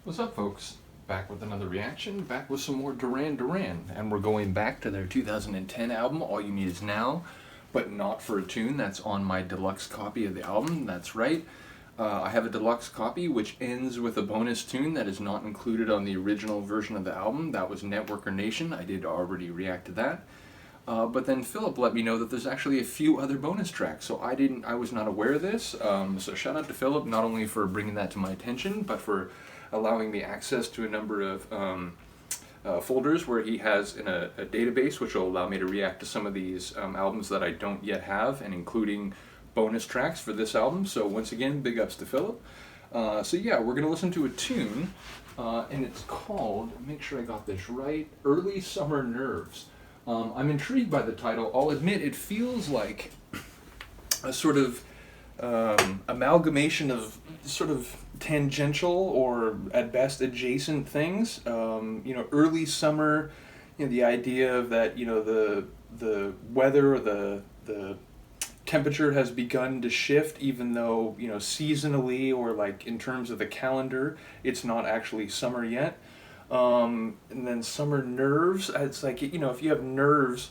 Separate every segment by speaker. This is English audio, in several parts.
Speaker 1: What's up, folks? Back with another reaction, back with some more Duran Duran, and we're going back to their 2010 album, All You Need Is Now, but not for a tune that's on my deluxe copy of the album. That's right. I have a deluxe copy which ends with a bonus tune that is not included on the original version of the album. That was Networker Nation. I did already react to that. But then Philip let me know that there's actually a few other bonus tracks, so I was not aware of this. So shout out to Philip, not only for bringing that to my attention, but for allowing me access to a number of folders where he has in a database, which will allow me to react to some of these albums that I don't yet have, and including bonus tracks for this album. So once again, big ups to Philip. So yeah, we're gonna listen to a tune, and it's called, make sure I got this right, Early Summer Nerves. I'm intrigued by the title. I'll admit it feels like a sort of amalgamation of sort of tangential or at best adjacent things. Early summer, the idea of that, the weather or the temperature has begun to shift, even though, seasonally or like in terms of the calendar, it's not actually summer yet. And then summer nerves, it's like, if you have nerves,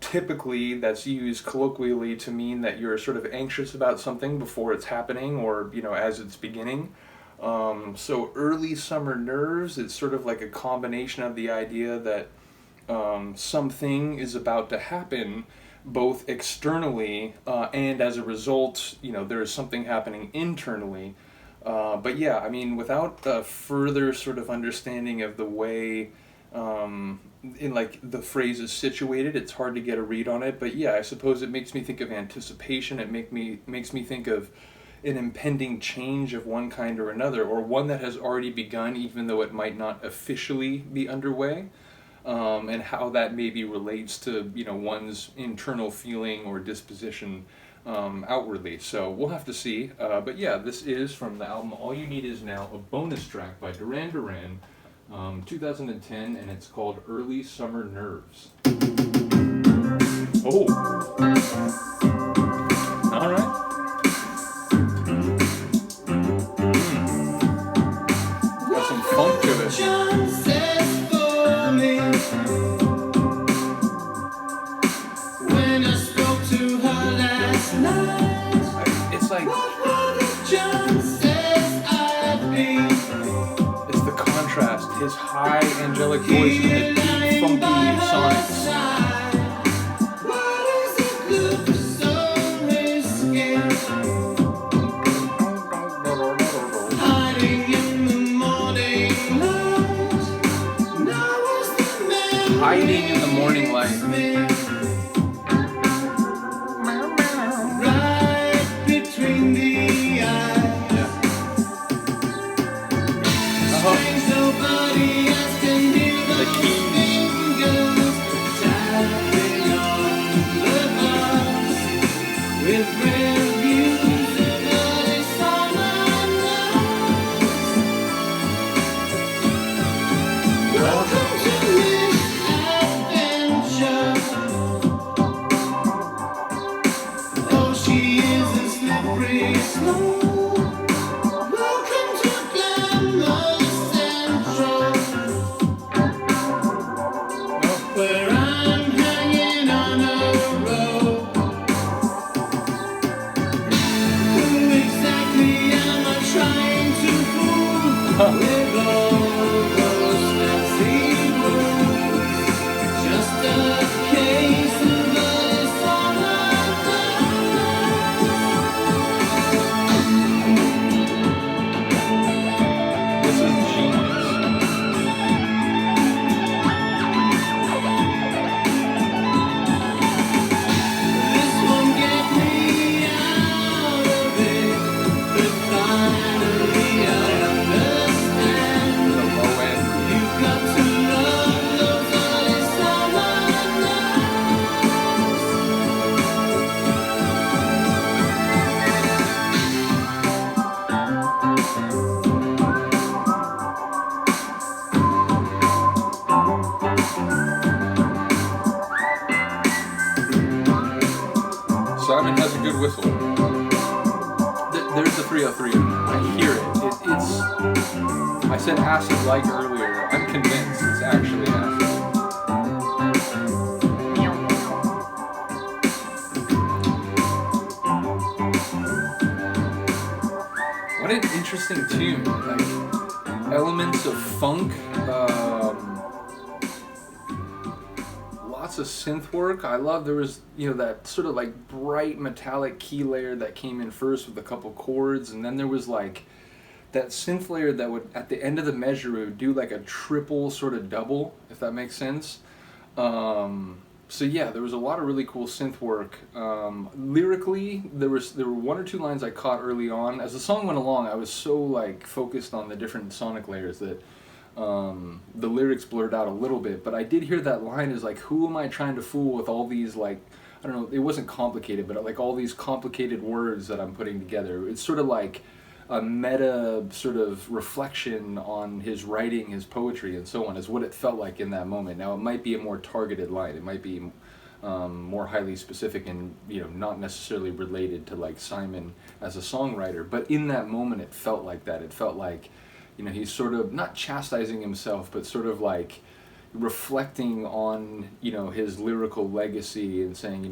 Speaker 1: typically that's used colloquially to mean that you're sort of anxious about something before it's happening or, as it's beginning. So early summer nerves, it's sort of like a combination of the idea that something is about to happen both externally and as a result, there is something happening internally. But yeah, I mean, without a further sort of understanding of the way in like the phrase is situated, it's hard to get a read on it. But yeah, I suppose it makes me think of anticipation. It makes me think of an impending change of one kind or another, or one that has already begun, even though it might not officially be underway. And how that maybe relates to one's internal feeling or disposition outwardly. So we'll have to see. But yeah, this is from the album All You Need Is Now, a bonus track by Duran Duran, 2010, and it's called Early Summer Nerves. Oh! Alright. Got some funk to it. It's like, it's the contrast, his high angelic voice and the deep funky sonics. Hiding in the morning light. Simon has a good whistle. There's the 303. I hear it. I I said acid-like earlier. I'm convinced it's actually acid. What an interesting tune. Like elements of funk, lots of synth work. I love there was that sort of like bright metallic key layer that came in first with a couple chords, and then there was like that synth layer that would at the end of the measure it would do like a triple sort of double, if that makes sense. So yeah, there was a lot of really cool synth work. Lyrically, there were one or two lines I caught early on. As the song went along, I was so like focused on the different sonic layers that the lyrics blurred out a little bit. But I did hear that line is like, "Who am I trying to fool with all these like I don't know." It wasn't complicated, but like all these complicated words that I'm putting together. It's sort of like a meta sort of reflection on his writing, his poetry, and so on, is what it felt like in that moment. Now, it might be a more targeted line. It might be more highly specific and not necessarily related to like Simon as a songwriter. But in that moment, it felt like that. It felt like he's sort of not chastising himself, but sort of like reflecting on his lyrical legacy and saying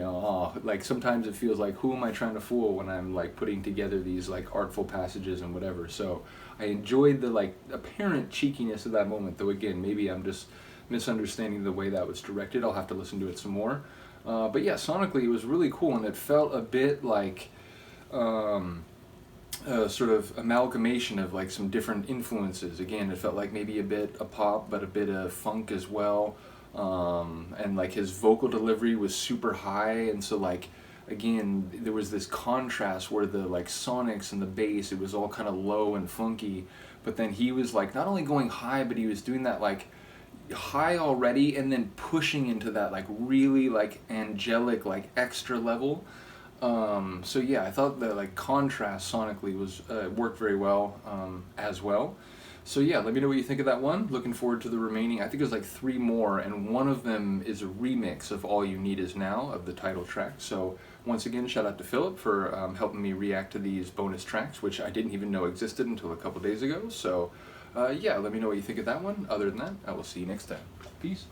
Speaker 1: like sometimes it feels like, who am I trying to fool when I'm like putting together these like artful passages and whatever. So I enjoyed the like apparent cheekiness of that moment, though again maybe I'm just misunderstanding the way that was directed. I'll have to listen to it some more, but yeah, sonically it was really cool, and it felt a bit like sort of amalgamation of like some different influences. Again, it felt like maybe a bit of pop, but a bit of funk as well. And like his vocal delivery was super high, and so like again there was this contrast where the like sonics and the bass, it was all kind of low and funky, but then he was like not only going high, but he was doing that like high already and then pushing into that like really like angelic like extra level. So yeah, I thought the like contrast sonically was worked very well as well. So yeah, let me know what you think of that one. Looking forward to the remaining. I think there's like 3 more, and one of them is a remix of "All You Need Is Now" of the title track. So once again, shout out to Philip for helping me react to these bonus tracks, which I didn't even know existed until a couple days ago. So yeah, let me know what you think of that one. Other than that, I will see you next time. Peace.